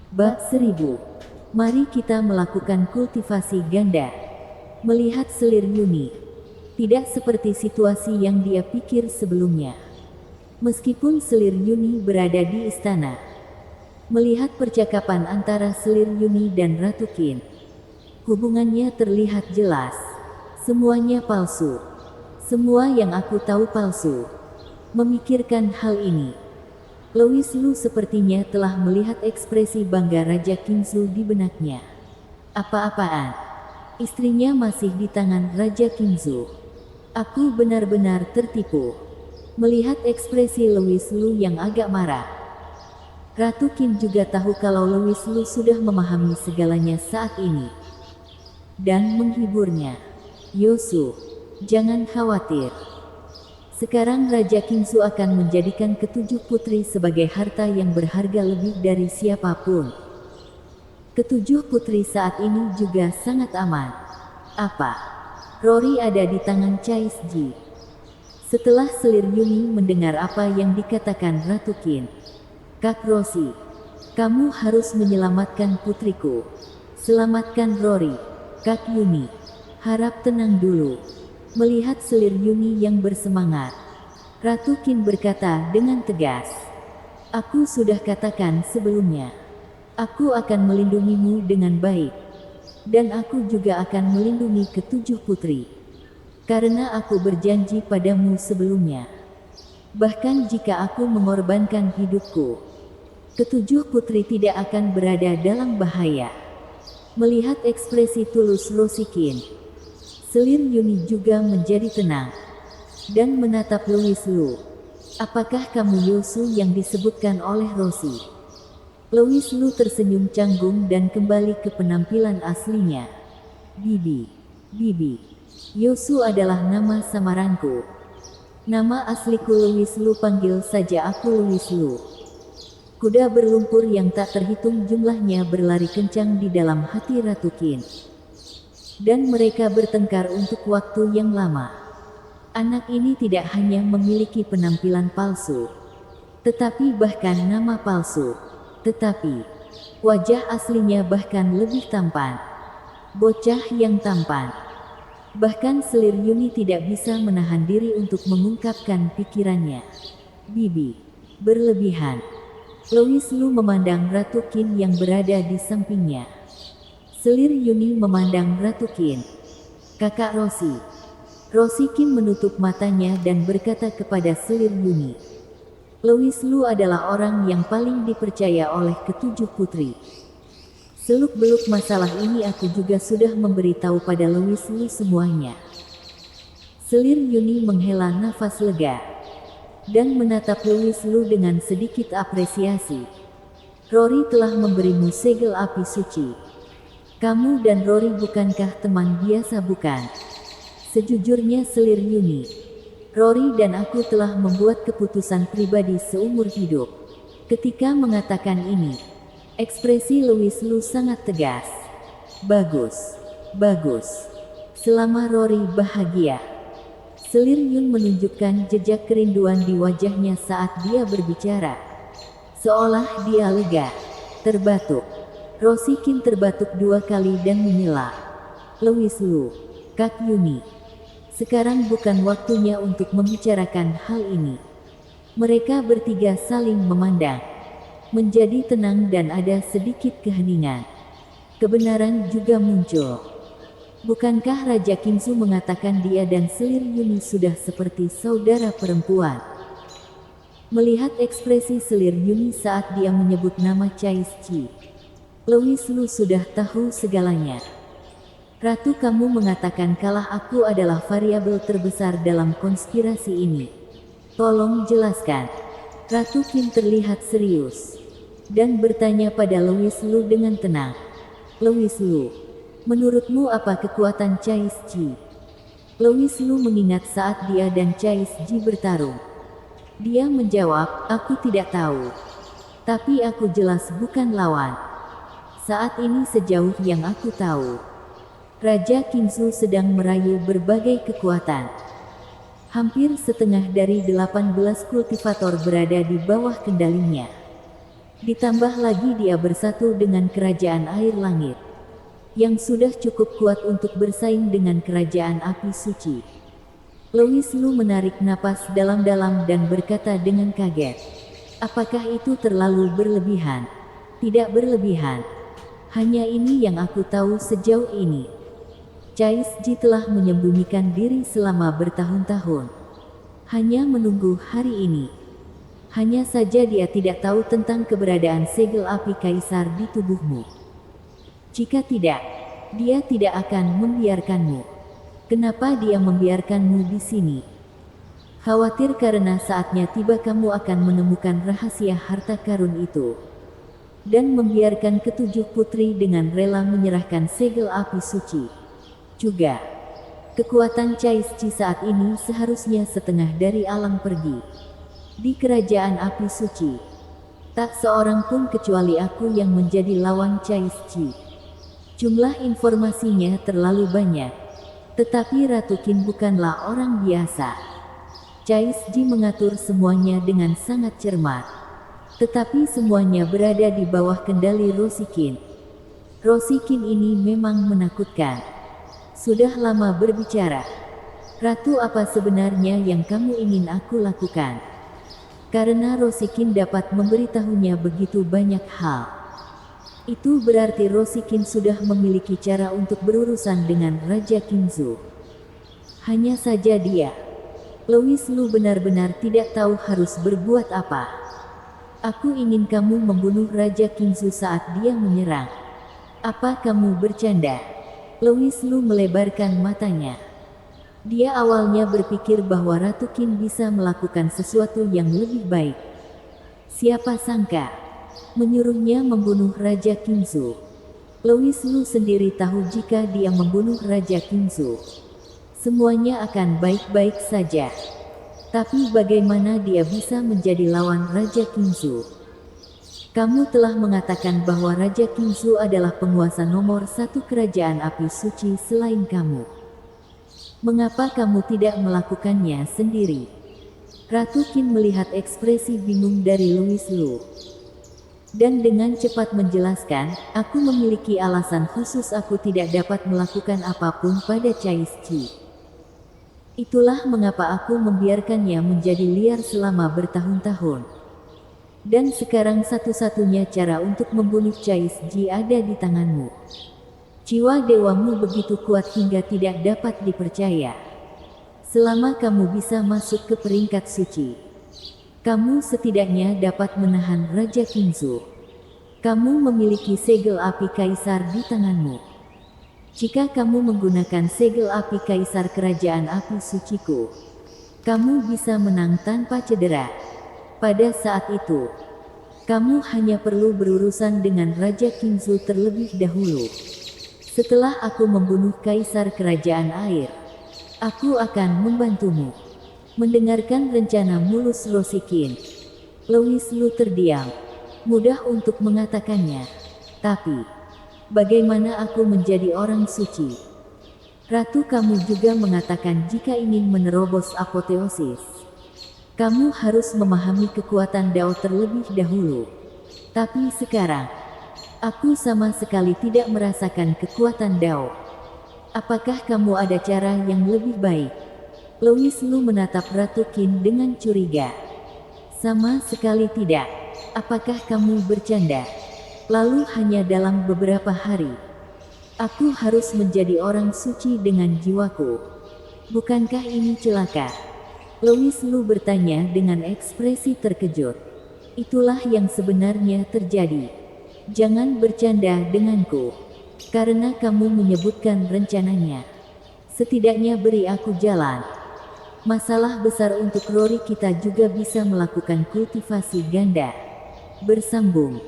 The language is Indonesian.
Bab 1000. Mari kita melakukan kultivasi ganda. Melihat selir Yuni. Tidak seperti situasi yang dia pikir sebelumnya. Meskipun selir Yuni berada di istana. Melihat percakapan antara selir Yuni dan Ratu Qin. Hubungannya terlihat jelas. Semuanya palsu. Semua yang aku tahu palsu. Memikirkan hal ini, Louis Lu sepertinya telah melihat ekspresi bangga Raja Qingzu di benaknya. Apa-apaan? Istrinya masih di tangan Raja Qingzu. Aku benar-benar tertipu. Melihat ekspresi Louis Lu yang agak marah. Ratu Qin juga tahu kalau Louis Lu sudah memahami segalanya saat ini. Dan menghiburnya. Yosu, jangan khawatir. Sekarang Raja Qingzu akan menjadikan ketujuh putri sebagai harta yang berharga lebih dari siapapun. Ketujuh putri saat ini juga sangat aman. Apa? Rory ada di tangan Chais Ji. Setelah selir Yuni mendengar apa yang dikatakan Ratu Qin. Kak Rosi, kamu harus menyelamatkan putriku. Selamatkan Rory. Kak Yuni, harap tenang dulu. Melihat selir Yuni yang bersemangat, Ratu Qin berkata dengan tegas, "Aku sudah katakan sebelumnya, aku akan melindungimu dengan baik. Dan aku juga akan melindungi ketujuh putri. Karena aku berjanji padamu sebelumnya. Bahkan jika aku mengorbankan hidupku, ketujuh putri tidak akan berada dalam bahaya." Melihat ekspresi tulus Rosi Qin, selir Yuni juga menjadi tenang. Dan menatap Louis Lu. Apakah kamu Yosu yang disebutkan oleh Rosi? Louis Lu tersenyum canggung dan kembali ke penampilan aslinya. Bibi. Bibi. Yosu adalah nama samaranku. Nama asliku Louis Lu, panggil saja aku Louis Lu. Kuda berlumpur yang tak terhitung jumlahnya berlari kencang di dalam hati Ratu Qin. Dan mereka bertengkar untuk waktu yang lama. Anak ini tidak hanya memiliki penampilan palsu, tetapi bahkan nama palsu. Tetapi, wajah aslinya bahkan lebih tampan. Bocah yang tampan. Bahkan selir Yuni tidak bisa menahan diri untuk mengungkapkan pikirannya. Bibi, berlebihan. Louis Lu memandang Ratu Qin yang berada di sampingnya. Selir Yuni memandang Ratu Qin. Kakak Rosi. Rosi Qin menutup matanya dan berkata kepada selir Yuni. Louis Lu adalah orang yang paling dipercaya oleh ketujuh putri. Seluk-beluk masalah ini aku juga sudah memberitahu pada Louis Lu semuanya. Selir Yuni menghela nafas lega. Dan menatap Louis Lu dengan sedikit apresiasi. Rory telah memberimu segel api suci. Kamu dan Rory bukankah teman biasa, bukan? Sejujurnya selir Yuni, Rory dan aku telah membuat keputusan pribadi seumur hidup. Ketika mengatakan ini, ekspresi Louis Lu sangat tegas. Bagus. Bagus. Selama Rory bahagia. Selir Yun menunjukkan jejak kerinduan di wajahnya saat dia berbicara. Seolah dia lega. Terbatuk. Rosi Qin terbatuk 2 kali dan menyela. Louis Lu, Kak Yuni. Sekarang bukan waktunya untuk membicarakan hal ini. Mereka bertiga saling memandang. Menjadi tenang dan ada sedikit keheningan. Kebenaran juga muncul. Bukankah Raja Qingzu mengatakan dia dan selir Yuni sudah seperti saudara perempuan? Melihat ekspresi selir Yuni saat dia menyebut nama Chais Ji, Louis Lu sudah tahu segalanya. Ratu, kamu mengatakan kalah aku adalah variabel terbesar dalam konspirasi ini. Tolong jelaskan. Ratu Qin terlihat serius. Dan bertanya pada Louis Lu dengan tenang. Louis Lu, menurutmu apa kekuatan Chais Ji? Louis Lu mengingat saat dia dan Chais Ji bertarung. Dia menjawab, aku tidak tahu. Tapi aku jelas bukan lawan. Saat ini sejauh yang aku tahu, Raja Qingzu sedang merayu berbagai kekuatan. Hampir setengah dari 18 kultivator berada di bawah kendalinya. Ditambah lagi dia bersatu dengan kerajaan air langit, yang sudah cukup kuat untuk bersaing dengan kerajaan api suci. Louis Lu menarik napas dalam-dalam dan berkata dengan kaget, apakah itu terlalu berlebihan? Tidak berlebihan. Hanya ini yang aku tahu sejauh ini. Cai Ji telah menyembunyikan diri selama bertahun-tahun. Hanya menunggu hari ini. Hanya saja dia tidak tahu tentang keberadaan segel api kaisar di tubuhmu. Jika tidak, dia tidak akan membiarkanmu. Kenapa dia membiarkanmu di sini? Khawatir karena saatnya tiba kamu akan menemukan rahasia harta karun itu. Dan membiarkan ketujuh putri dengan rela menyerahkan segel api suci. Juga, kekuatan Cai Ji saat ini seharusnya setengah dari alam pergi. Di kerajaan api suci, tak seorang pun kecuali aku yang menjadi lawan Cai Ji. Jumlah informasinya terlalu banyak, tetapi Ratu Qin bukanlah orang biasa. Cai Ji mengatur semuanya dengan sangat cermat, tetapi semuanya berada di bawah kendali Roshi Qin. Roshi Qin ini memang menakutkan. Sudah lama berbicara. Ratu, apa sebenarnya yang kamu ingin aku lakukan? Karena Roshi Qin dapat memberitahunya begitu banyak hal. Itu berarti Roshi Qin sudah memiliki cara untuk berurusan dengan Raja Qingzu. Hanya saja dia, Louis Lu, benar-benar tidak tahu harus berbuat apa. Aku ingin kamu membunuh Raja Qingzu saat dia menyerang. Apa kamu bercanda? Louis Lu melebarkan matanya. Dia awalnya berpikir bahwa Ratu Qin bisa melakukan sesuatu yang lebih baik. Siapa sangka, menyuruhnya membunuh Raja Qingzu. Louis Lu sendiri tahu jika dia membunuh Raja Qingzu, semuanya akan baik-baik saja. Tapi bagaimana dia bisa menjadi lawan Raja Qingzu? Kamu telah mengatakan bahwa Raja Qingzu adalah penguasa nomor satu kerajaan api suci selain kamu. Mengapa kamu tidak melakukannya sendiri? Ratu Qin melihat ekspresi bingung dari Louis Lu. Dan dengan cepat menjelaskan, aku memiliki alasan khusus aku tidak dapat melakukan apapun pada Cai Ji. Itulah mengapa aku membiarkannya menjadi liar selama bertahun-tahun. Dan sekarang satu-satunya cara untuk membunuh Cai Ji ada di tanganmu. Jiwa dewamu begitu kuat hingga tidak dapat dipercaya. Selama kamu bisa masuk ke peringkat suci, kamu setidaknya dapat menahan Raja Qingzu. Kamu memiliki segel api kaisar di tanganmu. Jika kamu menggunakan segel api kaisar kerajaan api suciku, kamu bisa menang tanpa cedera. Pada saat itu, kamu hanya perlu berurusan dengan Raja Qingzu terlebih dahulu. Setelah aku membunuh kaisar kerajaan air, aku akan membantumu. Mendengarkan rencana mulus Roshi Qin, Louis Lu terdiam. Mudah untuk mengatakannya. Tapi, bagaimana aku menjadi orang suci? Ratu, kamu juga mengatakan jika ingin menerobos apoteosis, kamu harus memahami kekuatan Dao terlebih dahulu. Tapi sekarang, aku sama sekali tidak merasakan kekuatan Dao. Apakah kamu ada cara yang lebih baik? Louis Lu menatap Ratu Qin dengan curiga. Sama sekali tidak. Apakah kamu bercanda? Lalu hanya dalam beberapa hari, aku harus menjadi orang suci dengan jiwaku. Bukankah ini celaka? Louis Lu bertanya dengan ekspresi terkejut. Itulah yang sebenarnya terjadi. Jangan bercanda denganku, karena kamu menyebutkan rencananya. Setidaknya beri aku jalan. Masalah besar untuk Rory, kita juga bisa melakukan kultivasi ganda. Bersambung.